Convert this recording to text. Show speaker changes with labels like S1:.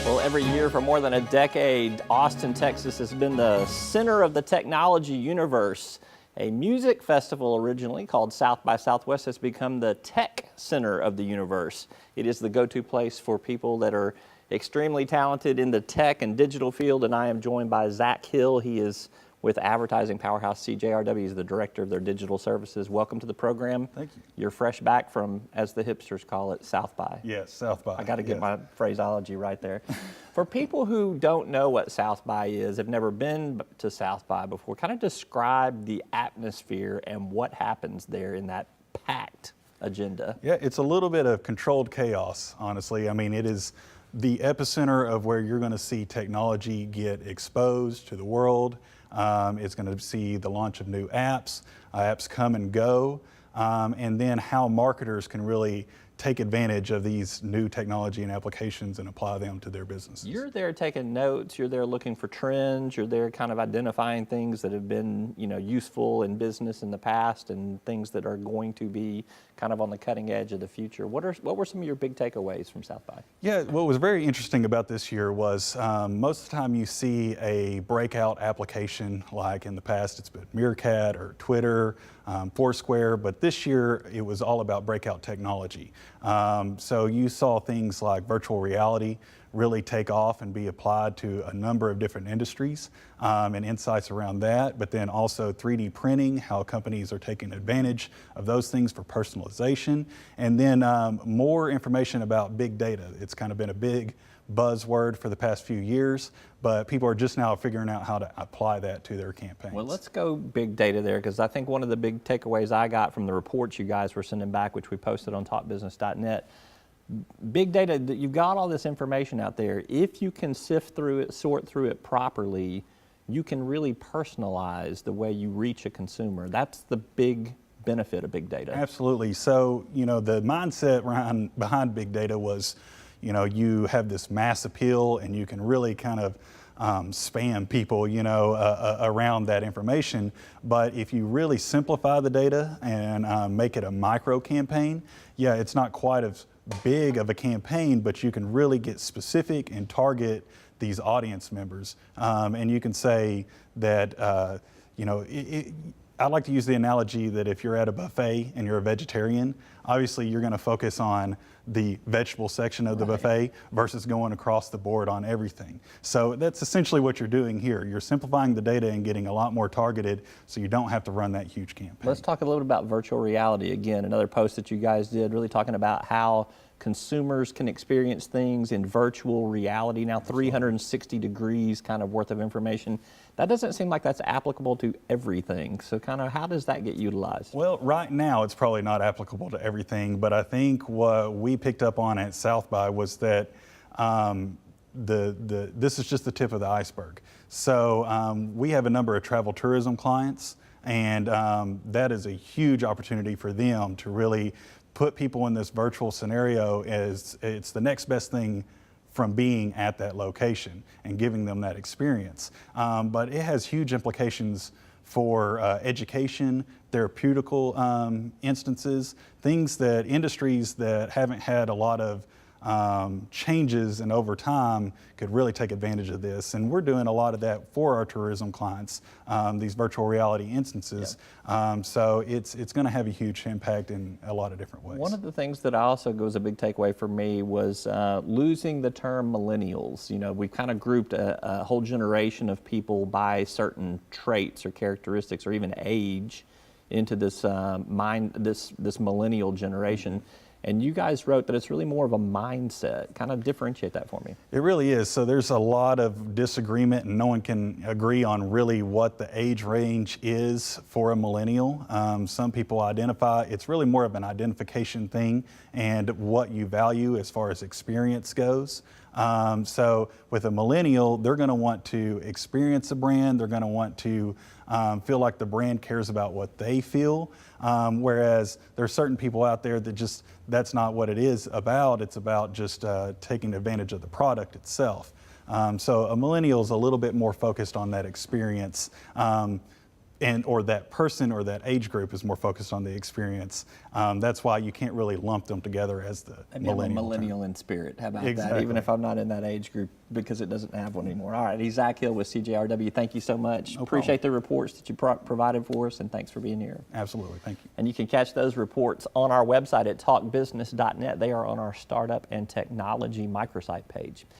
S1: Well, every year for more than a decade, Austin, Texas has been the center of the technology universe. A music festival originally called South by Southwest has become the tech center of the universe. It is the go-to place for people that are extremely talented in the tech and digital field, and I am joined by Zack Hill. He is with advertising powerhouse CJRW. He's the director of their digital services. Welcome to the program.
S2: Thank you.
S1: You're fresh back from, as the hipsters call it, South by.
S2: Yes, South by.
S1: I got to get my phraseology right there. For people who don't know what South by is, have never been to South by before, kind of describe the atmosphere and what happens there in that packed agenda.
S2: Yeah, it's a little bit of controlled chaos, honestly. I mean, it is the epicenter of where you're going to see technology get exposed to the world. It's going to see the launch of new apps, apps come and go, and then how marketers can really take advantage of these new technology and applications and apply them to their businesses.
S1: You're there taking notes, you're there looking for trends, you're there kind of identifying things that have been, useful in business in the past and things that are going to be kind of on the cutting edge of the future. What were some of your big takeaways from South by? Yeah,
S2: what was very interesting about this year was most of the time you see a breakout application, like in the past it's been myriad or Twitter, Foursquare, but this year it was all about breakout technology. So you saw things like virtual reality really take off and be applied to a number of different industries and insights around that, but then also 3D printing, how companies are taking advantage of those things for personalization, and then more information about big data. It's kind of been a big buzzword for the past few years, but people are just now figuring out how to apply that to their campaigns.
S1: Well, let's go big data there, because I think one of the big takeaways I got from the reports you guys were sending back, which we posted on topbusiness.net, big data, you've got all this information out there. If you can sift through it, sort through it properly, you can really personalize the way you reach a consumer. That's the big benefit of big data.
S2: Absolutely. So, the mindset behind big data was, you have this mass appeal and you can really kind of spam people, around that information. But if you really simplify the data and make it a micro campaign, yeah, it's not quite as big of a campaign, but you can really get specific and target these audience members. And you can say that, I like to use the analogy that if you're at a buffet and you're a vegetarian, obviously you're going to focus on the vegetable section of the buffet versus going across the board on everything. So that's essentially what you're doing here. You're simplifying the data and getting a lot more targeted so you don't have to run that huge campaign.
S1: Let's talk a little bit about virtual reality. Again, another post that you guys did really talking about how consumers can experience things in virtual reality. Now 360 degrees kind of worth of information. That doesn't seem like that's applicable to everything. So kind of how does that get utilized?
S2: Well, right now it's probably not applicable to everything, but I think what we picked up on at South by was that this is just the tip of the iceberg. So we have a number of travel tourism clients, and that is a huge opportunity for them to really put people in this virtual scenario as it's the next best thing from being at that location and giving them that experience. But it has huge implications for education, therapeutical instances, things that industries that haven't had a lot of changes and over time could really take advantage of this. And we're doing a lot of that for our tourism clients, these virtual reality instances. Yep. So it's going to have a huge impact in a lot of different ways.
S1: One of the things that also was a big takeaway for me was losing the term millennials. We've kind of grouped a whole generation of people by certain traits or characteristics or even age into this this millennial generation. And you guys wrote that it's really more of a mindset. Kind of differentiate that for me.
S2: It really is. So there's a lot of disagreement and no one can agree on really what the age range is for a millennial. Some people identify, it's really more of an identification thing and what you value as far as experience goes. So with a millennial, they're going to want to experience a brand. They're going to want to feel like the brand cares about what they feel. Whereas there are certain people out there that that's not what it is about. It's about just taking advantage of the product itself. So a millennial is a little bit more focused on that experience. or that person or that age group is more focused on the experience. That's why you can't really lump them together as the
S1: Maybe I'm a
S2: millennial.
S1: millennial in spirit. How about that?
S2: Exactly.
S1: Even if I'm not in that age group, because it doesn't have one anymore. All right, he's Zack Hill with CJRW. Thank you so much.
S2: No
S1: Appreciate the reports that you provided for us, and thanks for being here.
S2: Absolutely, thank you.
S1: And you can catch those reports on our website at talkbusiness.net. They are on our startup and technology microsite page.